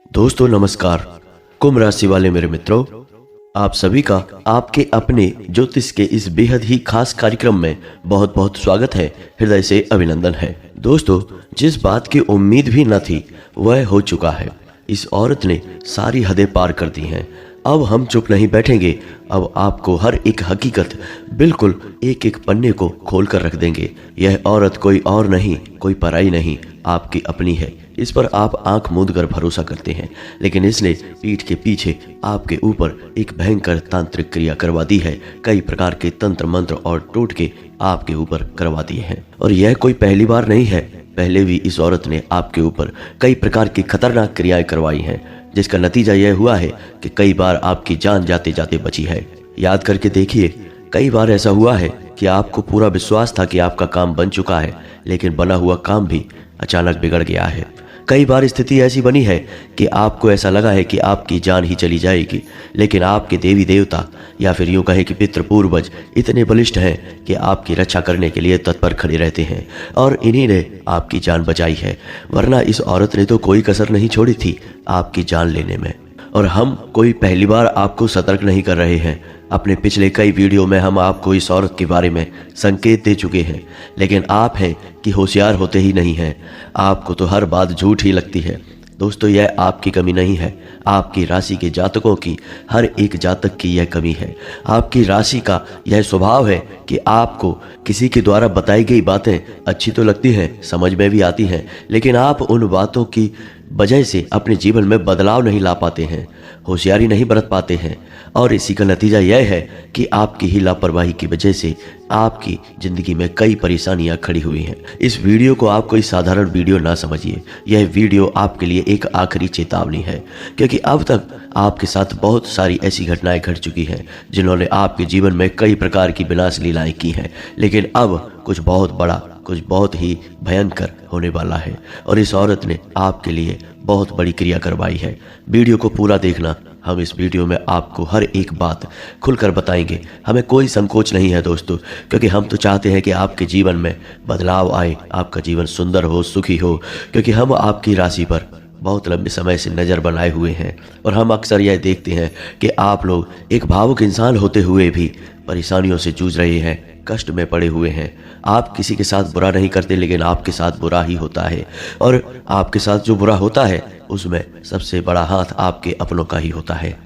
दोस्तों नमस्कार। कुंभ राशि वाले मेरे मित्रों, आप सभी का आपके अपने ज्योतिष के इस बेहद ही खास कार्यक्रम में बहुत बहुत स्वागत है, हृदय से अभिनंदन है। दोस्तों, जिस बात की उम्मीद भी न थी वह हो चुका है। इस औरत ने सारी हदें पार कर दी हैं। अब हम चुप नहीं बैठेंगे। अब आपको हर एक हकीकत बिल्कुल एक एक पन्ने को खोल कर रख देंगे। यह औरत कोई और नहीं, कोई पराई नहीं, आपकी अपनी है। इस पर आप आंख मूंद कर भरोसा करते हैं, लेकिन इसने पीठ के पीछे आपके ऊपर एक भयंकर तांत्रिक क्रिया करवा दी है। कई प्रकार के तंत्र मंत्र और टोटके आपके ऊपर करवा दिए हैं, और यह कोई पहली बार नहीं है। पहले भी इस औरत ने आपके ऊपर कई प्रकार की खतरनाक क्रियाएं करवाई हैं, जिसका नतीजा यह हुआ है कि कई बार आपकी जान जाते जाते बची है। याद करके देखिए, कई बार ऐसा हुआ है कि आपको पूरा विश्वास था कि आपका काम बन चुका है, लेकिन बना हुआ काम भी अचानक बिगड़ गया है। कई बार स्थिति ऐसी बनी है कि आपको ऐसा लगा है कि आपकी जान ही चली जाएगी, लेकिन आपके देवी देवता या फिर यूं कहें कि पितृ पूर्वज इतने बलिष्ठ हैं कि आपकी रक्षा करने के लिए तत्पर खड़े रहते हैं, और इन्हीं ने आपकी जान बचाई है। वरना इस औरत ने तो कोई कसर नहीं छोड़ी थी आपकी जान लेने में। और हम कोई पहली बार आपको सतर्क नहीं कर रहे हैं। अपने पिछले कई वीडियो में हम आपको इस औरत के बारे में संकेत दे चुके हैं, लेकिन आप हैं कि होशियार होते ही नहीं हैं। आपको तो हर बात झूठ ही लगती है। दोस्तों, यह आपकी कमी नहीं है, आपकी राशि के जातकों की, हर एक जातक की यह कमी है। आपकी राशि का यह स्वभाव है कि आपको किसी के द्वारा बताई गई बातें अच्छी तो लगती हैं, समझ में भी आती हैं, लेकिन आप उन बातों की वजह से अपने जीवन में बदलाव नहीं ला पाते हैं, होशियारी नहीं बरत पाते हैं। और इसी का नतीजा यह है कि आपकी ही लापरवाही की वजह से आपकी ज़िंदगी में कई परेशानियां खड़ी हुई हैं। इस वीडियो को आप कोई साधारण वीडियो ना समझिए। यह वीडियो आपके लिए एक आखिरी चेतावनी है, क्योंकि अब तक आपके साथ बहुत सारी ऐसी घटनाएं घट चुकी हैं जिन्होंने आपके जीवन में कई प्रकार की विनाश लीलाएं की हैं, लेकिन अब कुछ बहुत बड़ा, कुछ बहुत ही भयंकर होने वाला है। और इस औरत ने आपके लिए बहुत बड़ी क्रिया करवाई है। वीडियो को पूरा देखना। हम इस वीडियो में आपको हर एक बात खुलकर बताएंगे। हमें कोई संकोच नहीं है दोस्तों, क्योंकि हम तो चाहते हैं कि आपके जीवन में बदलाव आए, आपका जीवन सुंदर हो, सुखी हो, क्योंकि हम आपकी राशि पर बहुत लंबे समय से नज़र बनाए हुए हैं। और हम अक्सर यह देखते हैं कि आप लोग एक भावुक इंसान होते हुए भी परेशानियों से जूझ रहे हैं, कष्ट में पड़े हुए हैं। आप किसी के साथ बुरा नहीं करते, लेकिन आपके साथ बुरा ही होता है, और आपके साथ जो बुरा होता है उसमें सबसे बड़ा हाथ आपके अपनों का ही होता है।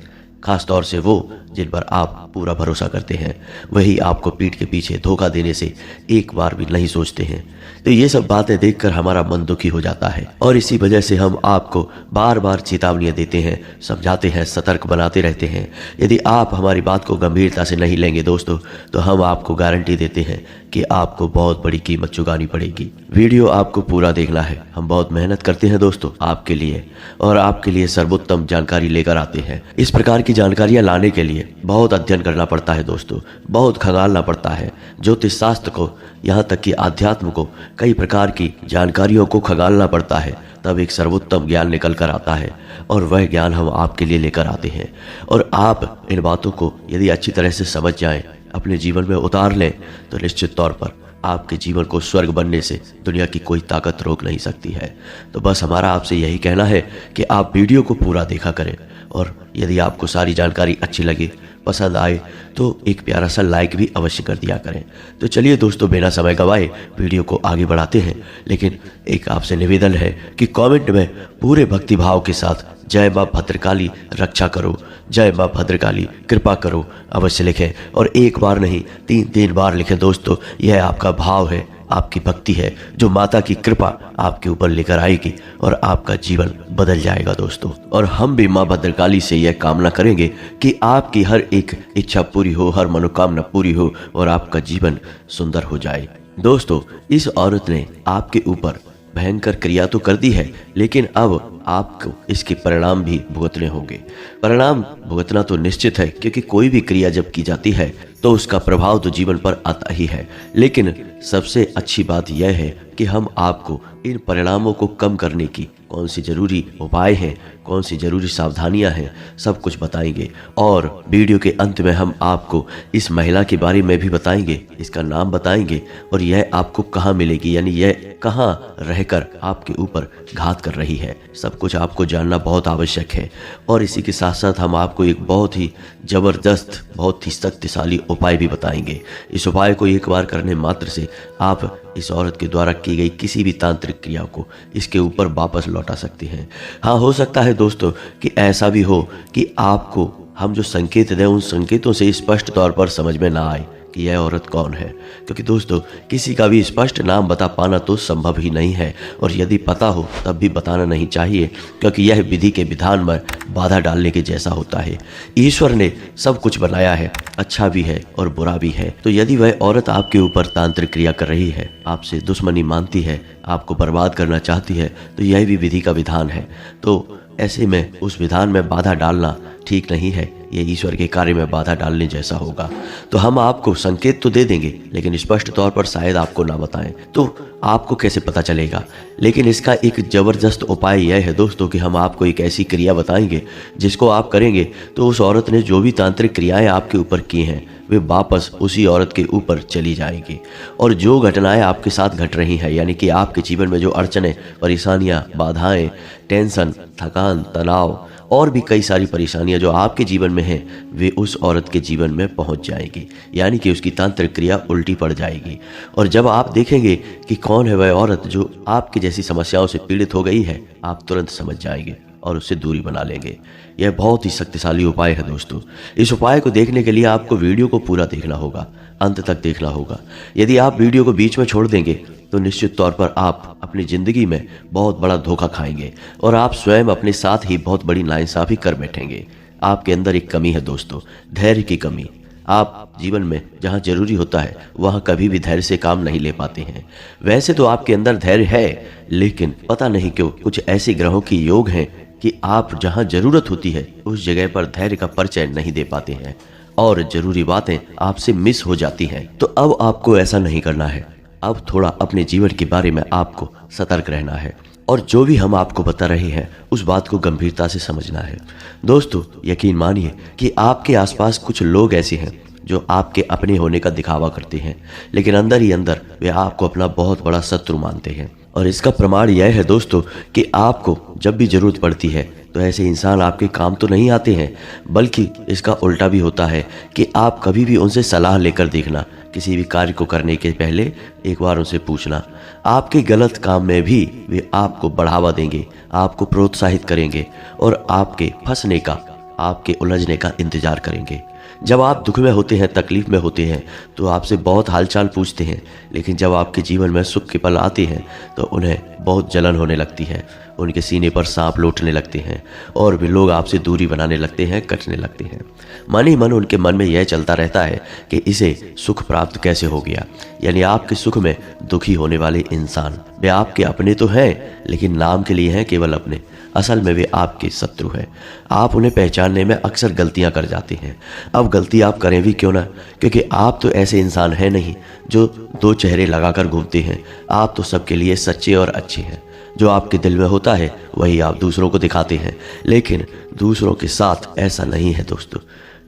खास तौर से वो जिन पर आप पूरा भरोसा करते हैं, वही आपको पीठ के पीछे धोखा देने से एक बार भी नहीं सोचते हैं। तो ये सब बातें देखकर हमारा मन दुखी हो जाता है, और इसी वजह से हम आपको बार बार चेतावनियां देते हैं, समझाते हैं, सतर्क बनाते रहते हैं। यदि आप हमारी बात को गंभीरता से नहीं लेंगे दोस्तों, तो हम आपको गारंटी देते हैं कि आपको बहुत बड़ी कीमत चुकानी पड़ेगी। वीडियो आपको पूरा देखना है। हम बहुत मेहनत करते हैं दोस्तों आपके लिए, और आपके लिए सर्वोत्तम जानकारी लेकर आते हैं। इस प्रकार की जानकारियां लाने के लिए बहुत अध्ययन करना पड़ता है दोस्तों, बहुत खंगालना पड़ता है। ज्योतिष शास्त्र को, यहाँ तक कि आध्यात्म को, कई प्रकार की जानकारियों को खंगालना पड़ता है, तब एक सर्वोत्तम ज्ञान निकल कर आता है, और वह ज्ञान हम आपके लिए लेकर आते हैं। और आप इन बातों को यदि अच्छी तरह से समझ जाएं, अपने जीवन में उतार लें, तो निश्चित तौर पर आपके जीवन को स्वर्ग बनने से दुनिया की कोई ताकत रोक नहीं सकती है। तो बस हमारा आपसे यही कहना है कि आप वीडियो को पूरा देखा करें, और यदि आपको सारी जानकारी अच्छी लगे, पसंद आए, तो एक प्यारा सा लाइक भी अवश्य कर दिया करें। तो चलिए दोस्तों, बिना समय गवाए वीडियो को आगे बढ़ाते हैं। लेकिन एक आपसे निवेदन है कि कमेंट में पूरे भक्तिभाव के साथ जय माँ भद्रकाली रक्षा करो, जय माँ भद्रकाली कृपा करो अवश्य लिखें, और एक बार नहीं, 3 बार लिखें दोस्तों। यह आपका भाव है, आपकी भक्ति है, जो माता की कृपा आपके ऊपर लेकर आएगी, और आपका जीवन बदल जाएगा दोस्तों। और हम भी माँ भद्रकाली से यह कामना करेंगे कि आपकी हर एक इच्छा पूरी हो, हर मनोकामना पूरी हो, और आपका जीवन सुंदर हो जाए। दोस्तों, इस औरत ने आपके ऊपर भयंकर क्रिया तो कर दी है, लेकिन अब आपको इसके परिणाम भी भुगतने होंगे। परिणाम भुगतना तो निश्चित है, क्योंकि कोई भी क्रिया जब की जाती है तो उसका प्रभाव तो जीवन पर आता ही है। लेकिन सबसे अच्छी बात यह है कि हम आपको इन परिणामों को कम करने की कौन सी जरूरी उपाय हैं, कौन सी जरूरी सावधानियां हैं, सब कुछ बताएंगे। और वीडियो के अंत में हम आपको इस महिला के बारे में भी बताएंगे, इसका नाम बताएंगे, और यह आपको कहाँ मिलेगी, यानी यह कहाँ रहकर आपके ऊपर घात कर रही है, सब सब कुछ आपको जानना बहुत आवश्यक है। और इसी के साथ साथ हम आपको एक बहुत ही ज़बरदस्त, बहुत ही शक्तिशाली उपाय भी बताएंगे। इस उपाय को एक बार करने मात्र से आप इस औरत के द्वारा की गई किसी भी तांत्रिक क्रिया को इसके ऊपर वापस लौटा सकते हैं। हाँ, हो सकता है दोस्तों कि ऐसा भी हो कि आपको हम जो संकेत दें उन संकेतों से स्पष्ट तौर पर समझ में ना आए कि यह औरत कौन है, क्योंकि दोस्तों किसी का भी स्पष्ट नाम बता पाना तो संभव ही नहीं है, और यदि पता हो तब भी बताना नहीं चाहिए, क्योंकि यह विधि के विधान में बाधा डालने के जैसा होता है। ईश्वर ने सब कुछ बनाया है, अच्छा भी है और बुरा भी है। तो यदि वह औरत आपके ऊपर तांत्रिक क्रिया कर रही है, आपसे दुश्मनी मानती है, आपको बर्बाद करना चाहती है, तो यह भी विधि का विधान है। तो ऐसे में उस विधान में बाधा डालना ठीक नहीं है, ये ईश्वर के कार्य में बाधा डालने जैसा होगा। तो हम आपको संकेत तो दे देंगे, लेकिन स्पष्ट तौर पर शायद आपको ना बताएं, तो आपको कैसे पता चलेगा। लेकिन इसका एक ज़बरदस्त उपाय यह है दोस्तों कि हम आपको एक ऐसी क्रिया बताएंगे जिसको आप करेंगे तो उस औरत ने जो भी तांत्रिक क्रियाएं आपके ऊपर की हैं वे वापस उसी औरत के ऊपर चली जाएंगी। और जो घटनाएं आपके साथ घट रही हैं, यानी कि आपके जीवन में जो अड़चने, परेशानियां, बाधाएं, टेंशन, थकान, तनाव और भी कई सारी परेशानियां जो आपके जीवन में हैं, वे उस औरत के जीवन में पहुंच जाएंगी, यानी कि उसकी तांत्रिक क्रिया उल्टी पड़ जाएगी। और जब आप देखेंगे कि कौन है वह औरत जो आपकी जैसी समस्याओं से पीड़ित हो गई है, आप तुरंत समझ जाएंगे और उससे दूरी बना लेंगे। यह बहुत ही शक्तिशाली उपाय है दोस्तों। इस उपाय को देखने के लिए आपको वीडियो को पूरा देखना होगा, अंत तक देखना होगा। यदि आप वीडियो को बीच में छोड़ देंगे तो निश्चित तौर पर आप अपनी ज़िंदगी में बहुत बड़ा धोखा खाएंगे और आप स्वयं अपने साथ ही बहुत बड़ी नाइंसाफ़ी कर बैठेंगे। आपके अंदर एक कमी है दोस्तों, धैर्य की कमी। आप जीवन में जहाँ जरूरी होता है वहाँ कभी भी धैर्य से काम नहीं ले पाते हैं। वैसे तो आपके अंदर धैर्य है, लेकिन पता नहीं क्यों कुछ ऐसे ग्रहों की योग हैं कि आप जहाँ जरूरत होती है उस जगह पर धैर्य का परिचय नहीं दे पाते हैं और जरूरी बातें आपसे मिस हो जाती हैं। तो अब आपको ऐसा नहीं करना है। अब थोड़ा अपने जीवन के बारे में आपको सतर्क रहना है और जो भी हम आपको बता रहे हैं उस बात को गंभीरता से समझना है। दोस्तों यकीन मानिए कि आपके आसपास कुछ लोग ऐसे हैं जो आपके अपने होने का दिखावा करते हैं, लेकिन अंदर ही अंदर वे आपको अपना बहुत बड़ा शत्रु मानते हैं। और इसका प्रमाण यह है दोस्तों कि आपको जब भी जरूरत पड़ती है तो ऐसे इंसान आपके काम तो नहीं आते हैं, बल्कि इसका उल्टा भी होता है कि आप कभी भी उनसे सलाह लेकर देखना। किसी भी कार्य को करने के पहले एक बार उनसे पूछना। आपके गलत काम में भी वे आपको बढ़ावा देंगे, आपको प्रोत्साहित करेंगे और आपके फंसने का, आपके उलझने का इंतजार करेंगे। जब आप दुख में होते हैं, तकलीफ में होते हैं तो आपसे बहुत हालचाल पूछते हैं, लेकिन जब आपके जीवन में सुख के पल आते हैं तो उन्हें बहुत जलन होने लगती है, उनके सीने पर सांप लौटने लगते हैं और वे लोग आपसे दूरी बनाने लगते हैं, कटने लगते हैं। मन ही मन उनके मन में यह चलता रहता है कि इसे सुख प्राप्त कैसे हो गया। यानी आपके सुख में दुखी होने वाले इंसान वे आपके अपने तो हैं, लेकिन नाम के लिए हैं केवल अपने, असल में वे आपके शत्रु हैं। आप उन्हें पहचानने में अक्सर गलतियां कर जाते हैं। अब गलती आप करें भी क्यों ना, क्योंकि आप तो ऐसे इंसान हैं नहीं जो दो चेहरे लगाकर घूमते हैं। आप तो सबके लिए सच्चे और अच्छे हैं। जो आपके दिल में होता है वही आप दूसरों को दिखाते हैं, लेकिन दूसरों के साथ ऐसा नहीं है दोस्तों।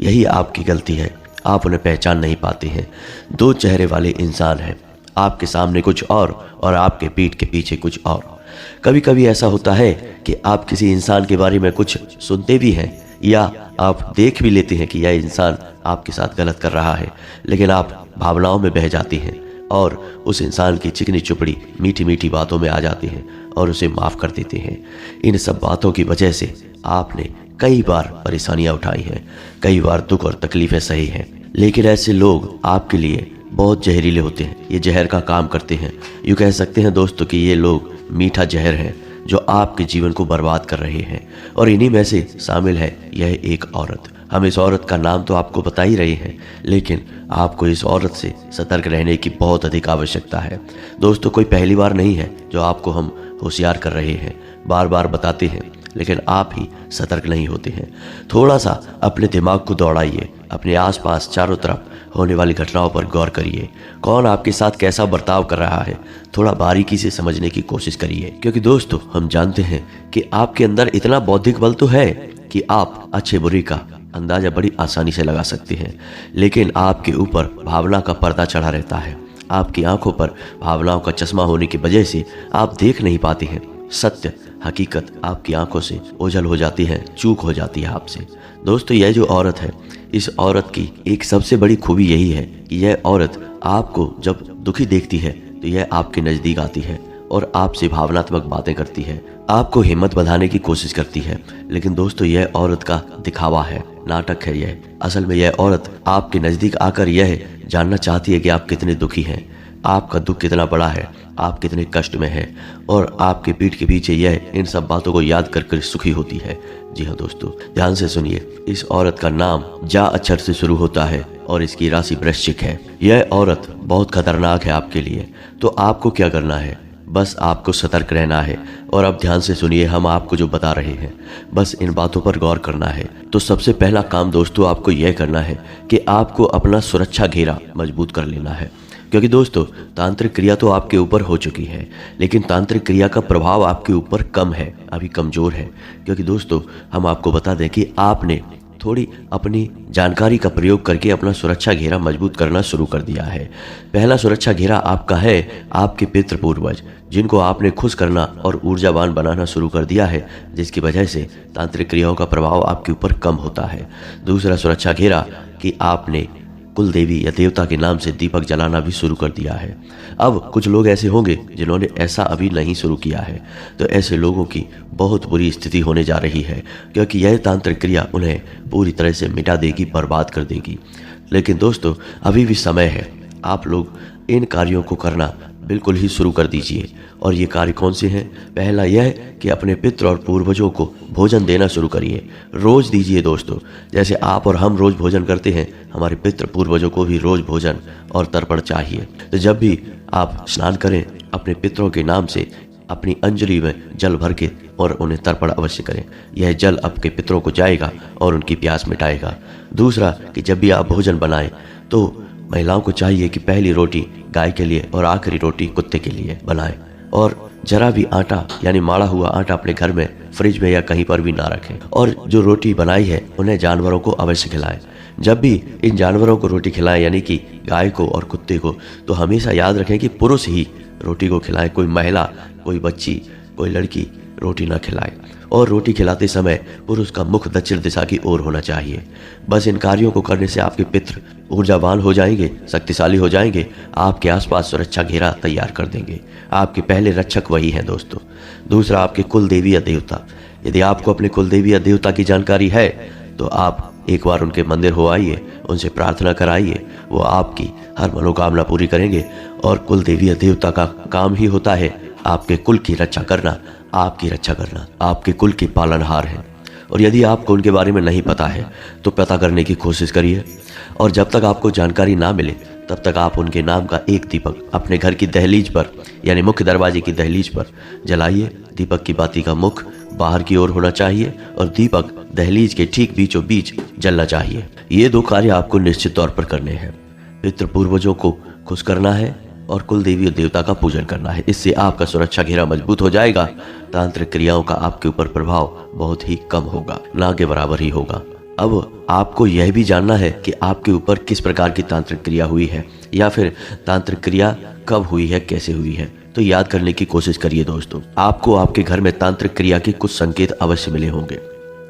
यही आपकी गलती है, आप उन्हें पहचान नहीं पाते हैं। दो चेहरे वाले इंसान हैं, आपके सामने कुछ और आपके पीठ के पीछे कुछ और। कभी कभी ऐसा होता है कि आप किसी इंसान के बारे में कुछ सुनते भी हैं या आप देख भी लेते हैं कि यह इंसान आपके साथ गलत कर रहा है, लेकिन आप भावनाओं में बह जाते हैं और उस इंसान की चिकनी चुपड़ी मीठी मीठी बातों में आ जाते हैं और उसे माफ़ कर देते हैं। इन सब बातों की वजह से आपने कई बार परेशानियां उठाई हैं, कई बार दुख और तकलीफ़ें सही हैं, लेकिन ऐसे लोग आपके लिए बहुत जहरीले होते हैं। ये जहर का काम करते हैं। यूँ कह सकते हैं दोस्तों कि ये लोग मीठा जहर है जो आपके जीवन को बर्बाद कर रहे हैं, और इन्हीं में से शामिल है यह एक औरत। हम इस औरत का नाम तो आपको बता ही रहे हैं, लेकिन आपको इस औरत से सतर्क रहने की बहुत अधिक आवश्यकता है। दोस्तों कोई पहली बार नहीं है जो आपको हम होशियार कर रहे हैं, बार बार बताते हैं, लेकिन आप ही सतर्क नहीं होते हैं। थोड़ा सा अपने दिमाग को दौड़ाइए, अपने आसपास चारों तरफ होने वाली घटनाओं पर गौर करिए। कौन आपके साथ कैसा बर्ताव कर रहा है थोड़ा बारीकी से समझने की कोशिश करिए, क्योंकि दोस्तों हम जानते हैं कि आपके अंदर इतना बौद्धिक बल तो है कि आप अच्छे बुरे का अंदाजा बड़ी आसानी से लगा सकते हैं, लेकिन आपके ऊपर भावना का पर्दा चढ़ा रहता है। आपकी आंखों पर भावनाओं का चश्मा होने की वजह से आप देख नहीं पाते हैं सत्य हकीकत आपकी आंखों से ओझल हो जाती है, चूक हो जाती है आपसे। दोस्तों, यह जो औरत है, इस औरत की एक सबसे बड़ी खूबी यही है कि यह औरत आपको जब दुखी देखती है तो यह आपके नज़दीक आती है और आपसे भावनात्मक बातें करती है, आपको हिम्मत बढ़ाने की कोशिश करती है। लेकिन दोस्तों, यह औरत का दिखावा है, नाटक है यह। असल में यह औरत आपके नज़दीक आकर यह जानना चाहती है कि आप कितने दुखी हैं, आपका दुख कितना बड़ा है, आप कितने कष्ट में हैं, और आपके पीठ के पीछे यह इन सब बातों को याद कर सुखी होती है। जी हाँ दोस्तों, ध्यान से सुनिए। इस औरत का नाम जा अक्षर से शुरू होता है और इसकी राशि वृश्चिक है। यह औरत बहुत खतरनाक है आपके लिए। तो आपको क्या करना है? बस आपको सतर्क रहना है। और अब ध्यान से सुनिए, हम आपको जो बता रहे हैं बस इन बातों पर गौर करना है। तो सबसे पहला काम दोस्तों आपको यह करना है कि आपको अपना सुरक्षा घेरा मजबूत कर लेना है। क्योंकि दोस्तों, तांत्रिक क्रिया तो आपके ऊपर हो चुकी है, लेकिन तांत्रिक क्रिया का प्रभाव आपके ऊपर कम है, अभी कमज़ोर है। क्योंकि दोस्तों, हम आपको बता दें कि आपने थोड़ी अपनी जानकारी का प्रयोग करके अपना सुरक्षा घेरा मजबूत करना शुरू कर दिया है। पहला सुरक्षा घेरा आपका है आपके पितृ पूर्वज, जिनको आपने खुश करना और ऊर्जावान बनाना शुरू कर दिया है, जिसकी वजह से तांत्रिक क्रियाओं का प्रभाव आपके ऊपर कम होता है। दूसरा सुरक्षा घेरा कि आपने कुल देवी या देवता के नाम से दीपक जलाना भी शुरू कर दिया है। अब कुछ लोग ऐसे होंगे जिन्होंने ऐसा अभी नहीं शुरू किया है, तो ऐसे लोगों की बहुत बुरी स्थिति होने जा रही है, क्योंकि यह तांत्रिक क्रिया उन्हें पूरी तरह से मिटा देगी, बर्बाद कर देगी। लेकिन दोस्तों, अभी भी समय है, आप लोग इन कार्यों को करना बिल्कुल ही शुरू कर दीजिए। और ये कार्य कौन से हैं? पहला यह कि अपने पितृ और पूर्वजों को भोजन देना शुरू करिए, रोज़ दीजिए दोस्तों। जैसे आप और हम रोज़ भोजन करते हैं, हमारे पितृ पूर्वजों को भी रोज़ भोजन और तर्पण चाहिए। तो जब भी आप स्नान करें, अपने पितरों के नाम से अपनी अंजलि में जल भर के और उन्हें तर्पण अवश्य करें। यह जल आपके पितरों को जाएगा और उनकी प्यास मिटाएगा। दूसरा कि जब भी आप भोजन बनाएं तो महिलाओं को चाहिए कि पहली रोटी गाय के लिए और आखिरी रोटी कुत्ते के लिए बनाएं, और जरा भी आटा यानी माड़ा हुआ आटा अपने घर में फ्रिज में या कहीं पर भी ना रखें। और जो रोटी बनाई है उन्हें जानवरों को अवश्य खिलाएं। जब भी इन जानवरों को रोटी खिलाएं, यानी कि गाय को और कुत्ते को, तो हमेशा याद रखें कि पुरुष ही रोटी को खिलाएं, कोई महिला, कोई बच्ची, कोई लड़की रोटी ना खिलाए। और रोटी खिलाते समय पुरुष का मुख दक्षिण दिशा की ओर होना चाहिए। बस इन कार्यों को करने से आपके पितृ ऊर्जावान हो जाएंगे, शक्तिशाली हो जाएंगे, आपके आसपास सुरक्षा घेरा तैयार कर देंगे। आपके पहले रक्षक वही हैं दोस्तों। दूसरा, आपके कुल देवी या देवता। यदि आपको अपने कुल देवी या देवता की जानकारी है तो आप एक बार उनके मंदिर हो आइए, उनसे प्रार्थना कराइए, वो आपकी हर मनोकामना पूरी करेंगे। और कुल देवी या देवता का काम ही होता है आपके कुल की रक्षा करना, आपकी रक्षा करना, आपके कुल के पालनहार हैं। और यदि आपको उनके बारे में नहीं पता है तो पता करने की कोशिश करिए। और जब तक आपको जानकारी ना मिले तब तक आप उनके नाम का एक दीपक अपने घर की दहलीज पर, यानी मुख्य दरवाजे की दहलीज पर जलाइए। दीपक की बाती का मुख बाहर की ओर होना चाहिए और दीपक दहलीज के ठीक बीचों बीच जलना चाहिए। ये दो कार्य आपको निश्चित तौर पर करने हैं। पितृ पूर्वजों को खुश करना है और कुल देवी और देवता का पूजन करना है। इससे आपका सुरक्षा घेरा मजबूत हो जाएगा। तांत्रिक क्रियाओं का आपके ऊपर प्रभाव बहुत ही कम होगा, ना के बराबर ही होगा। अब आपको यह भी जानना है कि आपके ऊपर किस प्रकार की तांत्रिक क्रिया हुई है, या फिर तांत्रिक क्रिया कब हुई है, कैसे हुई है। तो याद करने की कोशिश करिए दोस्तों। आपको आपके घर में तांत्रिक क्रिया के कुछ संकेत अवश्य मिले होंगे।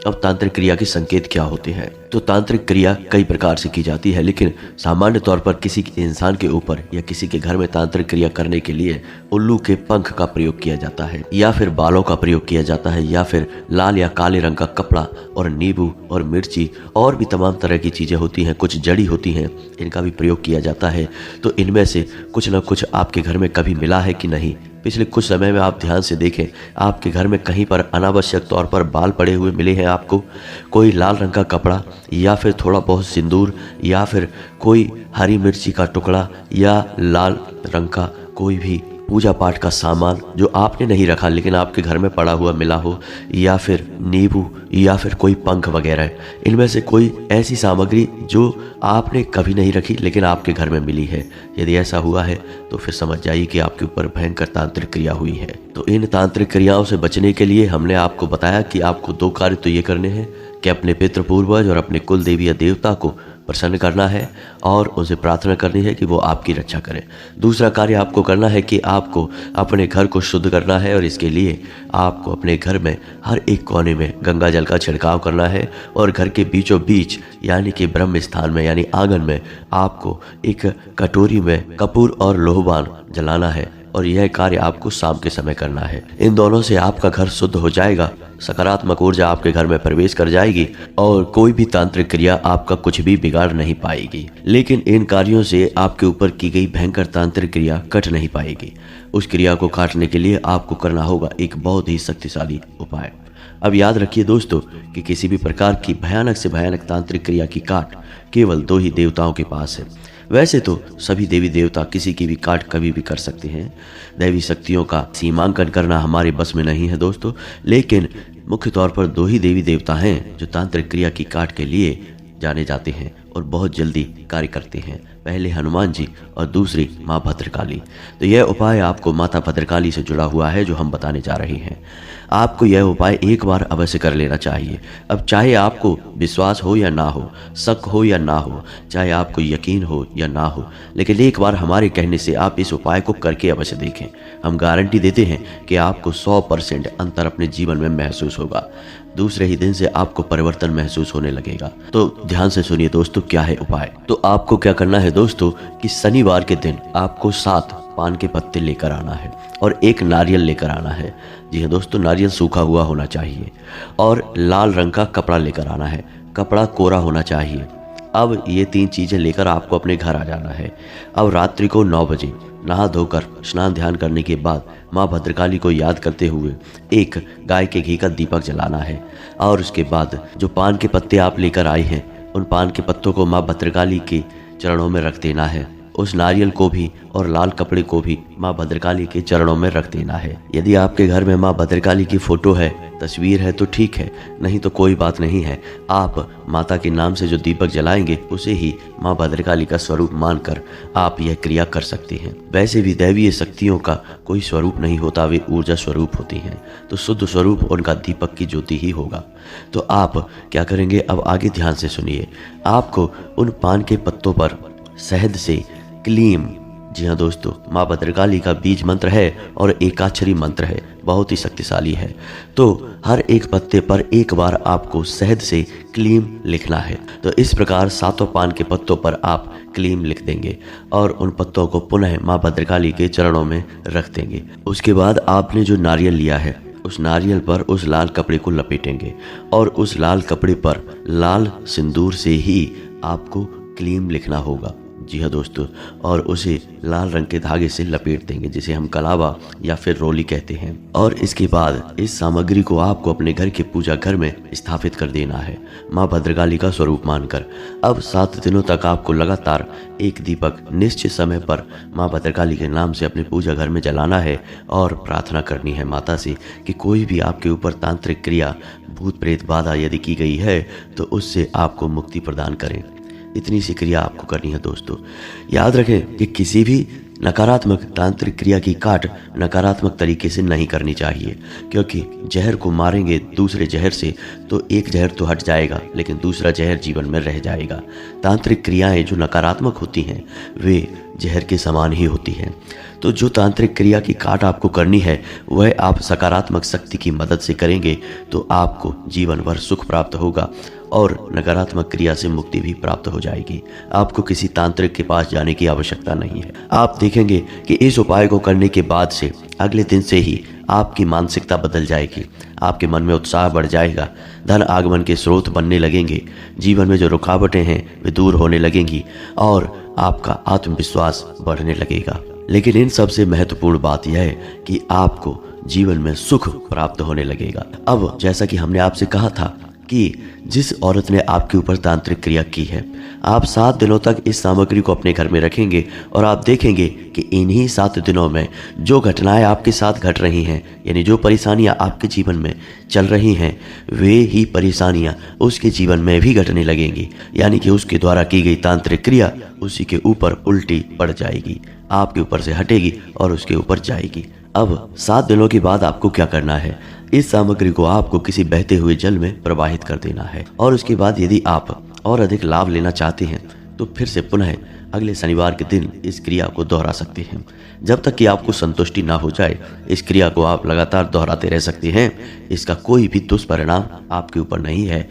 अब तांत्रिक क्रिया के संकेत क्या होते हैं? तो तांत्रिक क्रिया कई प्रकार से की जाती है, लेकिन सामान्य तौर पर किसी इंसान के ऊपर या किसी के घर में तांत्रिक क्रिया करने के लिए उल्लू के पंख का प्रयोग किया जाता है, या फिर बालों का प्रयोग किया जाता है, या फिर लाल या काले रंग का कपड़ा और नींबू और मिर्ची और भी तमाम तरह की चीजें होती हैं, कुछ जड़ी होती हैं, इनका भी प्रयोग किया जाता है। तो इनमें से कुछ न कुछ आपके घर में कभी मिला है कि नहीं? पिछले कुछ समय में आप ध्यान से देखें, आपके घर में कहीं पर अनावश्यक तौर पर बाल पड़े हुए मिले हैं आपको? कोई लाल रंग का कपड़ा, या फिर थोड़ा बहुत सिंदूर, या फिर कोई हरी मिर्ची का टुकड़ा, या लाल रंग का कोई भी पूजा पाठ का सामान जो आपने नहीं रखा लेकिन आपके घर में पड़ा हुआ मिला हो, या फिर नींबू, या फिर कोई पंख वगैरह। इनमें से कोई ऐसी सामग्री जो आपने कभी नहीं रखी लेकिन आपके घर में मिली है। यदि ऐसा हुआ है तो फिर समझ जाइए कि आपके ऊपर भयंकर तांत्रिक क्रिया हुई है। तो इन तांत्रिक क्रियाओं से बचने के लिए हमने आपको बताया कि आपको दो कार्य तो ये करने हैं कि अपने पितृ पूर्वज और अपने कुल देवी या देवता को प्रसन्न करना है और उसे प्रार्थना करनी है कि वो आपकी रक्षा करे। दूसरा कार्य आपको करना है कि आपको अपने घर को शुद्ध करना है और इसके लिए आपको अपने घर में हर एक कोने में गंगा जल का छिड़काव करना है और घर के बीचों बीच यानी कि ब्रह्म स्थान में यानी आंगन में आपको एक कटोरी में कपूर और लोहबान जलाना है और यह कार्य आपको शाम के समय करना है। इन दोनों से आपका घर शुद्ध हो जाएगा, सकारात्मक ऊर्जा आपके घर में प्रवेश कर जाएगी और कोई भी तांत्रिक क्रिया आपका कुछ भी बिगाड़ नहीं पाएगी। लेकिन इन कार्यों से आपके ऊपर की गई भयंकर तांत्रिक क्रिया कट नहीं पाएगी। उस क्रिया को काटने के लिए आपको करना होगा एक बहुत ही शक्तिशाली उपाय। अब याद रखिए दोस्तों कि किसी भी प्रकार की भयानक से भयानक तांत्रिक क्रिया की काट केवल 2 ही देवताओं के पास है। वैसे तो सभी देवी देवता किसी की भी काट कभी भी कर सकते हैं, दैवी शक्तियों का सीमांकन करना हमारे बस में नहीं है दोस्तों, लेकिन मुख्य तौर पर 2 ही देवी देवता हैं जो तांत्रिक क्रिया की काट के लिए जाने जाते हैं और बहुत जल्दी कार्य करते हैं। पहले हनुमान जी और दूसरी माँ भद्रकाली। तो यह उपाय आपको माता भद्रकाली से जुड़ा हुआ है जो हम बताने जा रहे हैं। आपको यह उपाय एक बार अवश्य कर लेना चाहिए। अब चाहे आपको विश्वास हो या ना हो, शक हो या ना हो, चाहे आपको यकीन हो या ना हो, लेकिन एक बार हमारे कहने से आप इस उपाय को करके अवश्य देखें। हम गारंटी देते हैं कि आपको 100% अंतर अपने जीवन में महसूस होगा। दूसरे ही दिन से आपको परिवर्तन महसूस होने लगेगा। तो ध्यान से सुनिए दोस्तों, क्या है उपाय। तो आपको क्या करना है दोस्तों कि शनिवार के दिन आपको 7 पान के पत्ते लेकर आना है और 1 नारियल लेकर आना है। जी हाँ दोस्तों, नारियल सूखा हुआ होना चाहिए और लाल रंग का कपड़ा लेकर आना है। कपड़ा कोरा होना चाहिए। अब ये 3 चीज़ें लेकर आपको अपने घर आ जाना है। अब रात्रि को 9 बजे नहा धोकर स्नान ध्यान करने के बाद माँ भद्रकाली को याद करते हुए एक गाय के घी का दीपक जलाना है और उसके बाद जो पान के पत्ते आप लेकर आए हैं उन पान के पत्तों को माँ भद्रकाली के चरणों में रख देना है। उस नारियल को भी और लाल कपड़े को भी माँ भद्रकाली के चरणों में रख देना है। यदि आपके घर में माँ भद्रकाली की फोटो है, तस्वीर है तो ठीक है, नहीं तो कोई बात नहीं है। आप माता के नाम से जो दीपक जलाएंगे उसे ही माँ भद्रकाली का स्वरूप मानकर आप यह क्रिया कर सकते हैं। वैसे भी दैवीय शक्तियों का कोई स्वरूप नहीं होता, वे ऊर्जा स्वरूप होती हैं, तो शुद्ध स्वरूप उनका दीपक की ज्योति ही होगा। तो आप क्या करेंगे, अब आगे ध्यान से सुनिए। आपको उन पान के पत्तों पर शहद से क्लीम, जी हाँ दोस्तों, माँ भद्रकाली का बीज मंत्र है और एकाक्षरी मंत्र है, बहुत ही शक्तिशाली है। तो हर एक पत्ते पर एक बार आपको शहद से क्लीम लिखना है। तो इस प्रकार 7 पान के पत्तों पर आप क्लीम लिख देंगे और उन पत्तों को पुनः माँ भद्रकाली के चरणों में रख देंगे। उसके बाद आपने जो नारियल लिया है उस नारियल पर उस लाल कपड़े को लपेटेंगे और उस लाल कपड़े पर लाल सिंदूर से ही आपको क्लीम लिखना होगा। जी हाँ दोस्तों, और उसे लाल रंग के धागे से लपेट देंगे जिसे हम कलावा या फिर रोली कहते हैं। और इसके बाद इस सामग्री को आपको अपने घर के पूजा घर में स्थापित कर देना है माँ भद्रकाली का स्वरूप मानकर। अब 7 दिनों तक आपको लगातार एक दीपक निश्चित समय पर माँ भद्रकाली के नाम से अपने पूजा घर में जलाना है और प्रार्थना करनी है माता से कि कोई भी आपके ऊपर तांत्रिक क्रिया, भूत प्रेत बाधा यदि की गई है तो उससे आपको मुक्ति प्रदान करें। इतनी सी क्रिया आपको करनी है दोस्तों। याद रखें कि किसी भी नकारात्मक तांत्रिक क्रिया की काट नकारात्मक तरीके से नहीं करनी चाहिए, क्योंकि जहर को मारेंगे दूसरे जहर से तो एक जहर तो हट जाएगा लेकिन दूसरा जहर जीवन में रह जाएगा। तांत्रिक क्रियाएं जो नकारात्मक होती हैं वे जहर के समान ही होती हैं। तो जो तांत्रिक क्रिया की काट आपको करनी है वह आप सकारात्मक शक्ति की मदद से करेंगे तो आपको जीवन भर सुख प्राप्त होगा और नकारात्मक क्रिया से मुक्ति भी प्राप्त हो जाएगी। आपको किसी तांत्रिक के पास जाने की आवश्यकता नहीं है। आप देखेंगे कि इस उपाय को करने के बाद से अगले दिन से ही आपकी मानसिकता बदल जाएगी, आपके मन में उत्साह बढ़ जाएगा, धन आगमन के स्रोत बनने लगेंगे, जीवन में जो रुकावटें हैं वे दूर होने लगेंगी और आपका आत्मविश्वास बढ़ने लगेगा। लेकिन इन सबसे महत्वपूर्ण बात यह है कि आपको जीवन में सुख प्राप्त होने लगेगा। अब जैसा कि हमने आपसे कहा था कि जिस औरत ने आपके ऊपर तांत्रिक क्रिया की है, आप 7 दिनों तक इस सामग्री को अपने घर में रखेंगे और आप देखेंगे कि इन्हीं 7 दिनों में जो घटनाएं आपके साथ घट रही हैं, यानी जो परेशानियां आपके जीवन में चल रही हैं, वे ही परेशानियां उसके जीवन में भी घटने लगेंगी। यानी कि उसके द्वारा की गई तांत्रिक क्रिया उसी के ऊपर उल्टी पड़ जाएगी, आपके ऊपर से हटेगी और उसके ऊपर जाएगी। अब 7 दिनों के बाद आपको क्या करना है, इस सामग्री को आपको किसी बहते हुए जल में प्रवाहित कर देना है और उसके बाद यदि आप और अधिक लाभ लेना चाहते हैं तो फिर से पुनः अगले शनिवार के दिन इस क्रिया को दोहरा सकते हैं। जब तक कि आपको संतुष्टि ना हो जाए इस क्रिया को आप लगातार दोहराते रह सकते हैं। इसका कोई भी दुष्परिणाम आपके ऊपर नहीं है,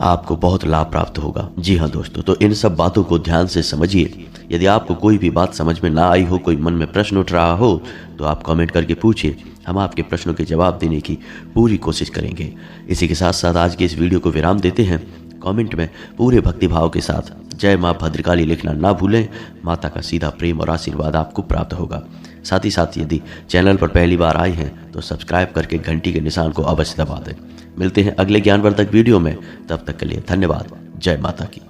आपको बहुत लाभ प्राप्त होगा। जी हाँ दोस्तों, तो इन सब बातों को ध्यान से समझिए। यदि आपको कोई भी बात समझ में ना आई हो, कोई मन में प्रश्न उठ रहा हो तो आप कमेंट करके पूछिए, हम आपके प्रश्नों के जवाब देने की पूरी कोशिश करेंगे। इसी के साथ साथ आज के इस वीडियो को विराम देते हैं। कमेंट में पूरे भक्तिभाव के साथ जय माँ भद्रकाली लिखना ना भूलें। माता का सीधा प्रेम और आशीर्वाद आपको प्राप्त होगा। साथ ही साथ यदि चैनल पर पहली बार आए हैं तो सब्सक्राइब करके घंटी के निशान को अवश्य दबा दें। मिलते हैं अगले ज्ञानवर्धक वीडियो में, तब तक के लिए धन्यवाद। जय माता की।